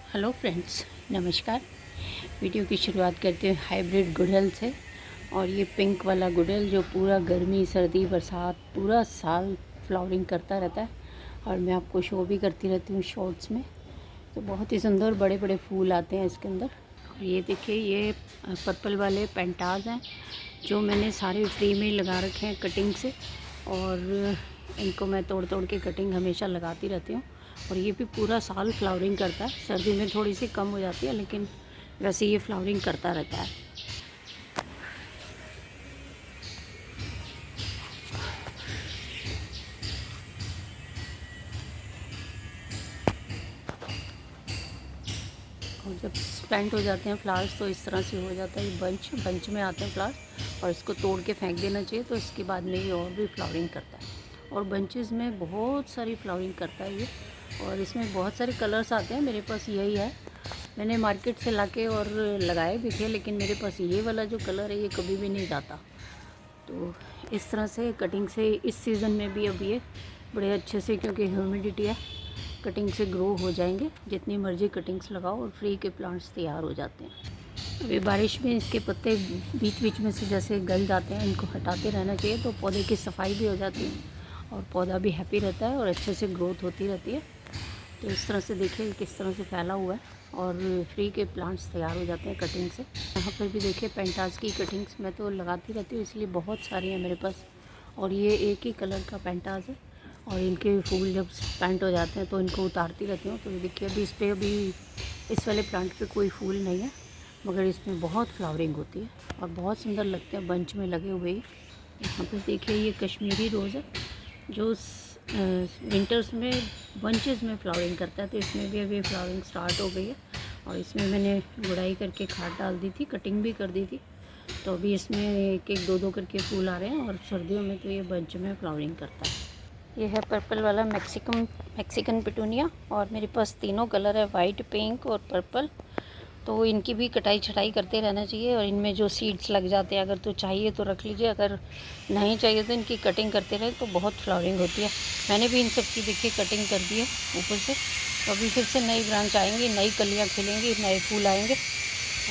Hello friends, नमस्कार। Video की शुरुआत करते हैं हाइब्रिड गुड़हल से। और ये पिंक वाला गुड़हल जो पूरा गर्मी सर्दी बरसात पूरा साल फ्लावरिंग करता रहता है और मैं आपको शो भी करती रहती हूँ शॉर्ट्स में। तो बहुत ही सुंदर बड़े बड़े फूल आते हैं इसके अंदर। और ये देखिए, ये पर्पल वाले पेंटाज हैं जो मैंने सारे फ्री में लगा रखे हैं कटिंग से। और इनको मैं तोड़ तोड़ के कटिंग हमेशा लगाती रहती हूँ। और ये भी पूरा साल फ्लावरिंग करता है। सर्दी में थोड़ी सी कम हो जाती है, लेकिन वैसे ये फ्लावरिंग करता रहता है। और जब स्प्लेंट हो जाते हैं फ्लावर्स तो इस तरह से हो जाता है। ये बंच में आते हैं फ्लावर्स और इसको तोड़ के फेंक देना चाहिए, तो इसके बाद में ये और भी फ्लावरिंग करता है। और बंचेस में बहुत सारी फ्लावरिंग करता है ये। और इसमें बहुत सारे कलर्स आते हैं। मेरे पास यही है, मैंने मार्केट से लाके और लगाए भी थे, लेकिन मेरे पास ये वाला जो कलर है ये कभी भी नहीं जाता। तो इस तरह से कटिंग से इस सीज़न में भी अब ये बड़े अच्छे से, क्योंकि ह्यूमिडिटी है, कटिंग से ग्रो हो जाएंगे। जितनी मर्ज़ी कटिंग्स लगाओ और फ्री के प्लांट्स तैयार हो जाते हैं। अभी बारिश में इसके पत्ते बीच बीच में से जैसे गल जाते हैं, इनको हटाते रहना चाहिए, तो पौधे की सफाई भी हो जाती है और पौधा भी हैप्पी रहता है और अच्छे से ग्रोथ होती रहती है। तो इस तरह से देखिए किस तरह से फैला हुआ है और फ्री के प्लांट्स तैयार हो जाते हैं कटिंग से। यहाँ पर भी देखिए पेंटास की कटिंग्स मैं तो लगाती रहती हूँ, इसलिए बहुत सारी हैं मेरे पास। और ये एक ही कलर का पेंटास है और इनके फूल जब पेंट हो जाते हैं तो इनको उतारती रहती हूँ। तो ये देखिए अभी इस पर अभी इस वाले प्लांट पे कोई फूल नहीं है, मगर इसमें बहुत फ्लावरिंग होती है और बहुत सुंदर लगते हैं बंच में लगे हुए ही। यहाँ पर देखिए ये कश्मीरी रोज़ है जो विंटर्स में बंचेस में फ्लावरिंग करता है। तो इसमें भी अभी फ्लावरिंग स्टार्ट हो गई है और इसमें मैंने गुड़ाई करके खाद डाल दी थी, कटिंग भी कर दी थी। तो अभी इसमें एक एक दो दो करके फूल आ रहे हैं और सर्दियों में तो ये बंच में फ्लावरिंग करता है। ये है पर्पल वाला मैक्सिकन पिटूनिया और मेरे पास तीनों कलर है, वाइट, पिंक और पर्पल। तो इनकी भी कटाई छटाई करते रहना चाहिए। और इनमें जो सीड्स लग जाते हैं, अगर तो चाहिए तो रख लीजिए, अगर नहीं चाहिए तो इनकी कटिंग करते रहे, तो बहुत फ्लावरिंग होती है। मैंने भी इन सब की देखिए कटिंग कर दी है ऊपर से। तो अभी फिर से नई ब्रांच आएंगी, नई कलियाँ खिलेंगी, नए फूल आएंगे।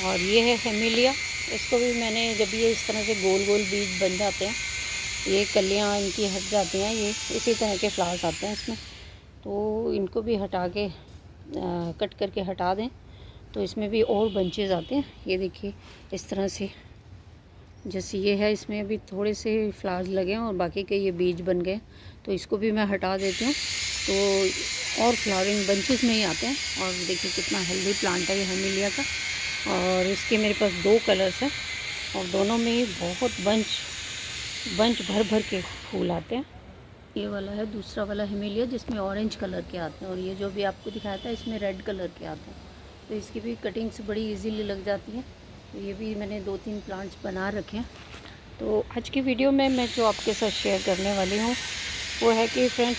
और ये है हेमिलिया, इसको भी मैंने, जब ये इस तरह से गोल गोल बीज बन जाते हैं, ये कलियाँ इनकी हट जाती हैं, ये इसी तरह के फ्लावर्स आते हैं इसमें, तो इनको भी हटा के कट करके हटा दें, तो इसमें भी और बंचेज आते हैं। ये देखिए इस तरह से, जैसे ये है, इसमें अभी थोड़े से फ्लावर्स लगे हैं और बाकी के ये बीज बन गए, तो इसको भी मैं हटा देती हूँ। तो और फ्लावरिंग बंचेस में ही आते हैं। और देखिए कितना हेल्दी प्लांट है ये हेमिलिया का। और इसके मेरे पास दो कलर्स हैं और दोनों में ही बहुत बंच भर भर के फूल आते हैं। ये वाला है दूसरा वाला हेमिलिया जिसमें ऑरेंज कलर के आते हैं, और ये जो भी आपको दिखाया था इसमें रेड कलर के आते हैं। तो इसकी भी कटिंग्स बड़ी इजीली लग जाती हैं। तो ये भी मैंने 2-3 प्लांट्स बना रखे हैं। तो आज की वीडियो में मैं जो आपके साथ शेयर करने वाली हूँ वो है कि फ्रेंड्स,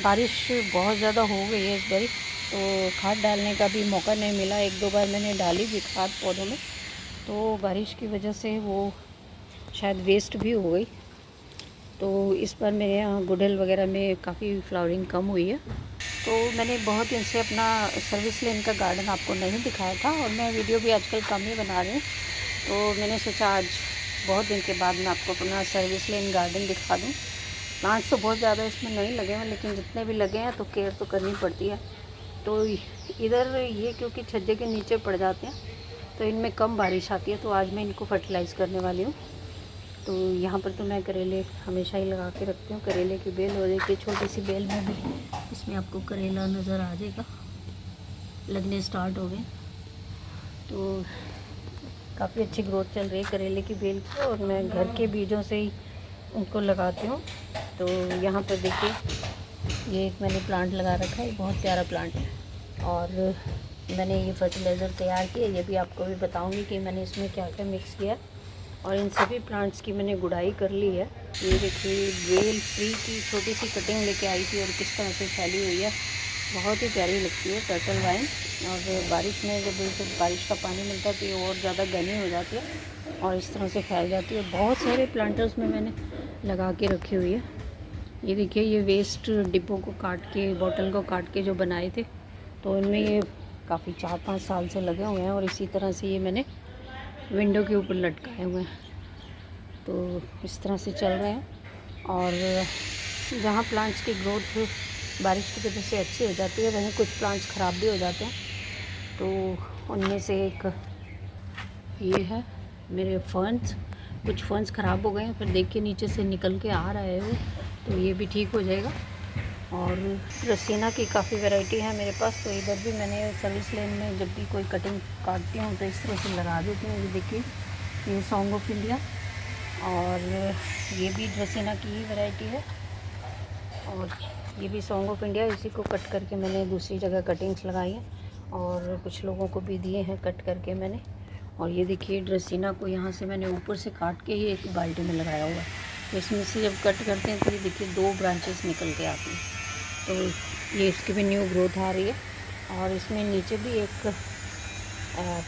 बारिश बहुत ज़्यादा हो गई है इस बारी, तो खाद डालने का भी मौका नहीं मिला। 1-2 बार मैंने डाली भी खाद पौधों में, तो बारिश की वजह से वो शायद वेस्ट भी हो गई। तो इस बार मेरे यहाँ गुड़हल वगैरह में काफ़ी फ्लावरिंग कम हुई है। तो मैंने बहुत दिन से अपना सर्विस लेन का गार्डन आपको नहीं दिखाया था और मैं वीडियो भी आजकल कम ही बना रही हूँ। तो मैंने सोचा आज बहुत दिन के बाद मैं आपको अपना सर्विस लेन गार्डन दिखा दूँ। प्लांट्स तो बहुत ज़्यादा इसमें नहीं लगे हैं, लेकिन जितने भी लगे हैं तो केयर तो करनी पड़ती है। तो इधर ये क्योंकि छज्जे के नीचे पड़ जाते हैं तो इनमें कम बारिश आती है, तो आज मैं इनको फर्टिलाइज़ करने वाली हूँ। तो यहाँ पर तो मैं करेले हमेशा ही लगा के रखती हूँ। करेले की बेल, और देखिए छोटी सी बेल में भी इसमें आपको करेला नज़र आ जाएगा, लगने स्टार्ट हो गए। तो काफ़ी अच्छी ग्रोथ चल रही है करेले की बेल की, और मैं घर के बीजों से ही उनको लगाती हूँ। तो यहाँ पर देखिए ये एक मैंने प्लांट लगा रखा है, बहुत प्यारा प्लांट है। और मैंने ये फर्टिलाइज़र तैयार किया, ये भी आपको भी बताऊँगी कि मैंने इसमें क्या क्या मिक्स किया। और इन सभी प्लांट्स की मैंने गुड़ाई कर ली है। ये देखिए बेल फ्री की छोटी सी कटिंग लेके आई थी और किस तरह से फैली हुई है, बहुत ही प्यारी लगती है टर्टल वाइन। और बारिश में जब बारिश का पानी मिलता है तो ये और ज़्यादा घनी हो जाती है और इस तरह से फैल जाती है। बहुत सारे प्लांटर्स में मैंने लगा के रखी हुई है। ये देखिए ये वेस्ट डिब्बों को काट के, बॉटल को काट के जो बनाए थे, तो इनमें ये काफ़ी 4-5 साल से लगे हुए हैं और इसी तरह से ये मैंने विंडो के ऊपर लटकाए हुए हैं। तो इस तरह से चल रहे हैं। और जहाँ प्लांट्स की ग्रोथ बारिश की वजह से अच्छी हो जाती है, वहीं कुछ प्लांट्स ख़राब भी हो जाते हैं। तो उनमें से एक ये है मेरे फर्न्स। कुछ फर्न्स ख़राब हो गए हैं, फिर देख के नीचे से निकल के आ रहा है वो, तो ये भी ठीक हो जाएगा। और ड्रेसिना की काफ़ी वैरायटी है मेरे पास। तो इधर भी मैंने सर्विस लेन में जब भी कोई कटिंग काटती हूँ तो इस तरह से लगा देती हूँ। ये देखिए, ये सॉन्ग ऑफ इंडिया, और ये भी ड्रेसिना की ही वैरायटी है, और ये भी सॉन्ग ऑफ इंडिया। इसी को कट करके मैंने दूसरी जगह कटिंग्स लगाई हैं और कुछ लोगों को भी दिए हैं कट करके मैंने। और ये देखिए, ड्रेसिना को यहाँ से मैंने ऊपर से काट के ही एक बाल्टी में लगाया हुआ है। तो इसमें से जब कट करते हैं तो ये देखिए 2 ब्रांचेस निकल के आती हैं। तो ये इसकी भी न्यू ग्रोथ आ रही है। और इसमें नीचे भी एक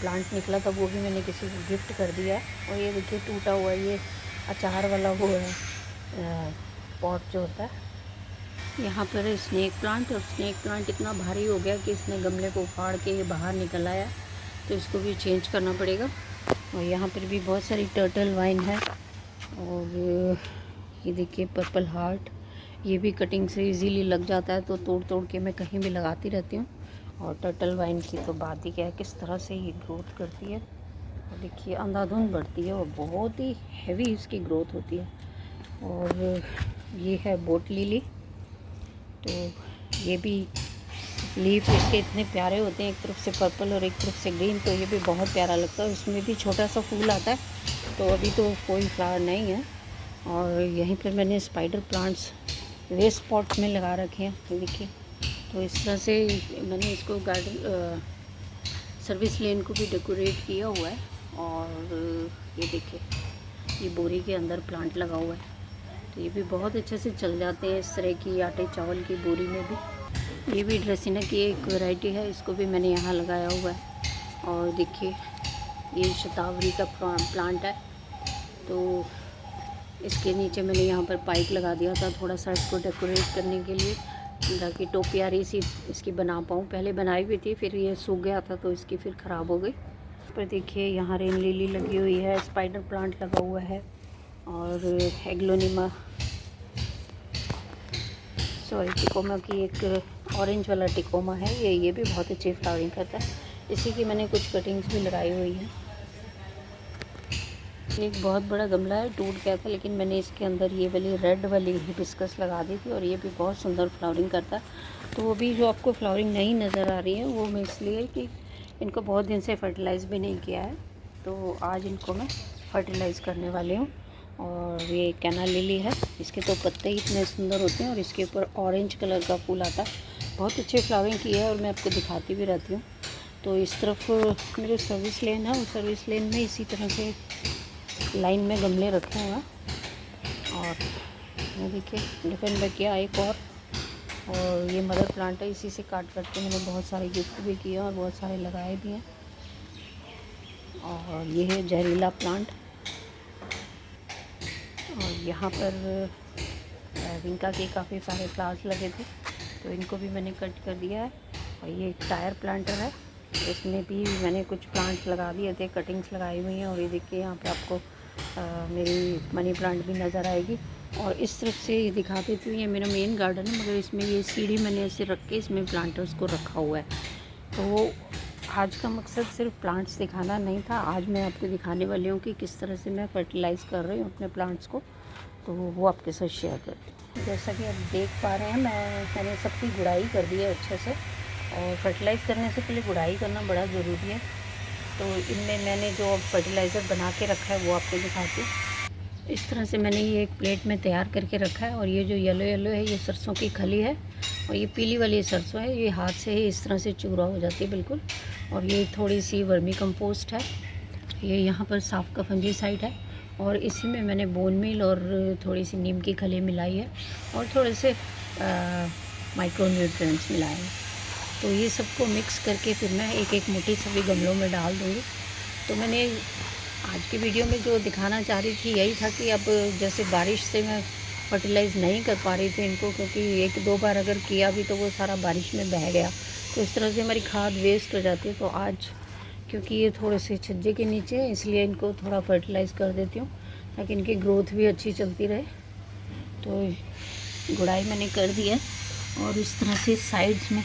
प्लांट निकला था, वो भी मैंने किसी को गिफ्ट कर दिया है। और ये देखिए टूटा हुआ, ये अचार वाला वो है पॉट जो होता है। यहाँ पर है स्नेक प्लांट, और स्नेक प्लांट इतना भारी हो गया कि इसने गमले को उखाड़ के ये बाहर निकल आया, तो इसको भी चेंज करना पड़ेगा। और यहाँ पर भी बहुत सारी टर्टल वाइन है। और ये देखिए पर्पल हार्ट, ये भी कटिंग से इजीली लग जाता है, तो तोड़ तोड़ के मैं कहीं भी लगाती रहती हूँ। और टर्टल वाइन की तो बात ही क्या है, किस तरह से ये ग्रोथ करती है। और देखिए अंधाधुंध बढ़ती है और बहुत ही हैवी इसकी ग्रोथ होती है। और ये है बोट लिली, तो ये भी लीफ इसके इतने प्यारे होते हैं, एक तरफ से पर्पल और एक तरफ से ग्रीन, तो ये भी बहुत प्यारा लगता है। इसमें भी छोटा सा फूल आता है, तो अभी तो कोई फ्लावर नहीं है। और यहीं पर मैंने स्पाइडर प्लांट्स वेस्ट पॉट में लगा रखे हैं, ये देखिए। तो इस तरह से मैंने इसको गार्डन सर्विस लेन को भी डेकोरेट किया हुआ है। और ये देखिए, ये बोरी के अंदर प्लांट लगा हुआ है, तो ये भी बहुत अच्छे से चल जाते हैं इस तरह की आटे चावल की बोरी में भी। ये भी ड्रेसिना की एक वैरायटी है, इसको भी मैंने यहाँ लगाया हुआ है। और देखिए, ये शतावरी का प्लांट है, तो इसके नीचे मैंने यहाँ पर पाइप लगा दिया था थोड़ा सा इसको डेकोरेट करने के लिए, ताकि टोपियारी सी इसकी बना पाऊँ। पहले बनाई हुई थी, फिर ये सूख गया था तो इसकी फिर ख़राब हो गई। पर देखिए यहाँ रेन लिली लगी हुई है, स्पाइडर प्लांट लगा हुआ है, और एग्लोनिमा टिकोमा की एक ऑरेंज वाला टिकोमा है, ये भी बहुत अच्छी फ्लावरिंग करता है। इसी की मैंने कुछ कटिंग्स भी लगाई हुई हैं। एक बहुत बड़ा गमला है, टूट गया था, लेकिन मैंने इसके अंदर ये वाली रेड वाली हिबिस्कस लगा दी थी, और ये भी बहुत सुंदर फ्लावरिंग करता है। तो वो भी जो आपको फ्लावरिंग नहीं नज़र आ रही है, वो मैं इसलिए कि इनको बहुत दिन से फर्टिलाइज़ भी नहीं किया है, तो आज इनको मैं फर्टिलाइज़ करने वाली हूँ। और ये कैना लिली है, इसके तो पत्ते ही इतने सुंदर होते हैं, और इसके ऊपर ऑरेंज कलर का फूल आता है। बहुत अच्छी फ्लावरिंग की है, और मैं आपको दिखाती भी रहती हूँ। तो इस तरफ मेरे सर्विस लेन है, उस सर्विस लेन में इसी तरह से लाइन में गमले रखे हुए हैं। और ये देखिए डिफेंडर एक और ये मदर प्लांट है, इसी से काट करके मैंने बहुत सारे गिफ्ट भी किए और बहुत सारे लगाए भी हैं। और ये है जहरीला प्लांट, और यहाँ पर विंका के काफ़ी सारे फ्लावर्स लगे थे, तो इनको भी मैंने कट कर दिया है। और ये एक टायर प्लांटर है, इसमें भी मैंने कुछ प्लांट्स लगा दिए थे, कटिंग्स लगाई हुई हैं। और ये देखिए यहाँ पे आपको मेरी मनी प्लांट भी नज़र आएगी। और इस तरफ से ये दिखा देती हूँ, ये मेरा मेन गार्डन है, मगर इसमें ये सीढ़ी मैंने ऐसे रख के इसमें प्लांटर्स को रखा हुआ है। तो आज का मकसद सिर्फ प्लांट्स दिखाना नहीं था, आज मैं आपको दिखाने वाली हूँ कि किस तरह से मैं फर्टिलाइज़ कर रही हूँ अपने प्लांट्स को, तो वो आपके साथ शेयर करती हूँ। जैसा कि आप देख पा रहे हैं, मैंने सबकी गुड़ाई कर दी है अच्छे से, और फर्टिलाइज़ करने से पहले गुड़ाई करना बड़ा ज़रूरी है। तो इनमें मैंने जो फर्टिलाइज़र बना के रखा है वो आपको दिखाती हूँ। इस तरह से मैंने ये एक प्लेट में तैयार करके रखा है। और ये जो येलो येलो है, ये सरसों की खली है, और ये पीली वाली सरसों है, ये हाथ से ही इस तरह से चूरा हो जाती है बिल्कुल। और ये थोड़ी सी वर्मी कंपोस्ट है, ये यहाँ पर साफ का फंजीसाइड है, और इसी में मैंने बोन मील और थोड़ी सी नीम की खली मिलाई है, और थोड़े से माइक्रो न्यूट्रिएंट्स मिलाए हैं। तो ये सबको मिक्स करके फिर मैं एक एक मुट्ठी सभी गमलों में डाल दूँगी। तो मैंने आज की वीडियो में जो दिखाना चाह रही थी यही था कि अब जैसे बारिश से मैं फर्टिलाइज़ नहीं कर पा रही थी इनको, क्योंकि 1-2 बार अगर किया भी तो वो सारा बारिश में बह गया, तो इस तरह से हमारी खाद वेस्ट हो जाती है। तो आज क्योंकि ये थोड़े से छज्जे के नीचे है, इसलिए इनको थोड़ा फर्टिलाइज़ कर देती हूँ ताकि इनकी ग्रोथ भी अच्छी चलती रहे। तो गुड़ाई मैंने कर दी है और इस तरह से साइड्स में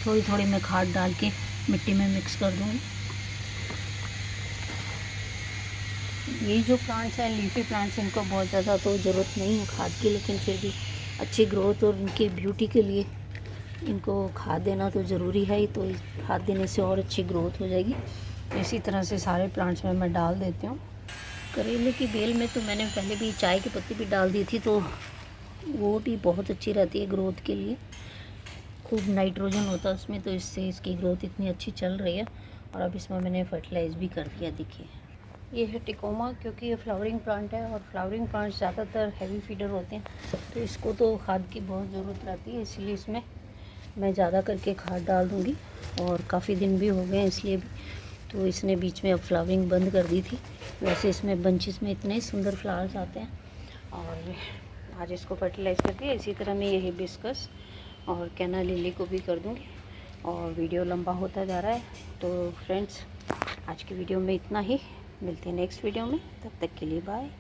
थोड़ी थोड़ी मैं खाद डाल के मिट्टी में मिक्स कर दूँगी। ये जो प्लांट्स हैं लीफी प्लांट्स, इनको बहुत ज़्यादा तो ज़रूरत नहीं है खाद की, लेकिन फिर भी अच्छी ग्रोथ और इनकी ब्यूटी के लिए इनको खाद देना तो ज़रूरी है ही। तो खाद देने से और अच्छी ग्रोथ हो जाएगी। इसी तरह से सारे प्लांट्स में मैं डाल देती हूँ। करेले की बेल में तो मैंने पहले भी चाय की पत्ती भी डाल दी थी, तो वो भी बहुत अच्छी रहती है ग्रोथ के लिए। खूब नाइट्रोजन होता है उसमें, तो इससे इसकी ग्रोथ इतनी अच्छी चल रही है। और अब इसमें मैंने फर्टिलाइज़ भी कर दिया। देखिए ये है टिकोमा, क्योंकि ये फ्लावरिंग प्लांट है और फ्लावरिंग प्लांट ज़्यादातर हैवी फीडर होते हैं, तो इसको तो खाद की बहुत ज़रूरत रहती है। इसलिए इसमें मैं ज़्यादा करके खाद डाल दूँगी। और काफ़ी दिन भी हो गए हैं इसलिए भी, तो इसने बीच में अब फ्लावरिंग बंद कर दी थी। वैसे इसमें बंचेस में इतने सुंदर फ्लावर्स आते हैं। और आज इसको फर्टिलाइज़ कर दिया। इसी तरह मैं ये हिबिस्कस और कैना लिली को भी कर दूँगी। और वीडियो लंबा होता जा रहा है, तो फ्रेंड्स आज की वीडियो में इतना ही। मिलते हैं नेक्स्ट वीडियो में, तब तक के लिए बाय।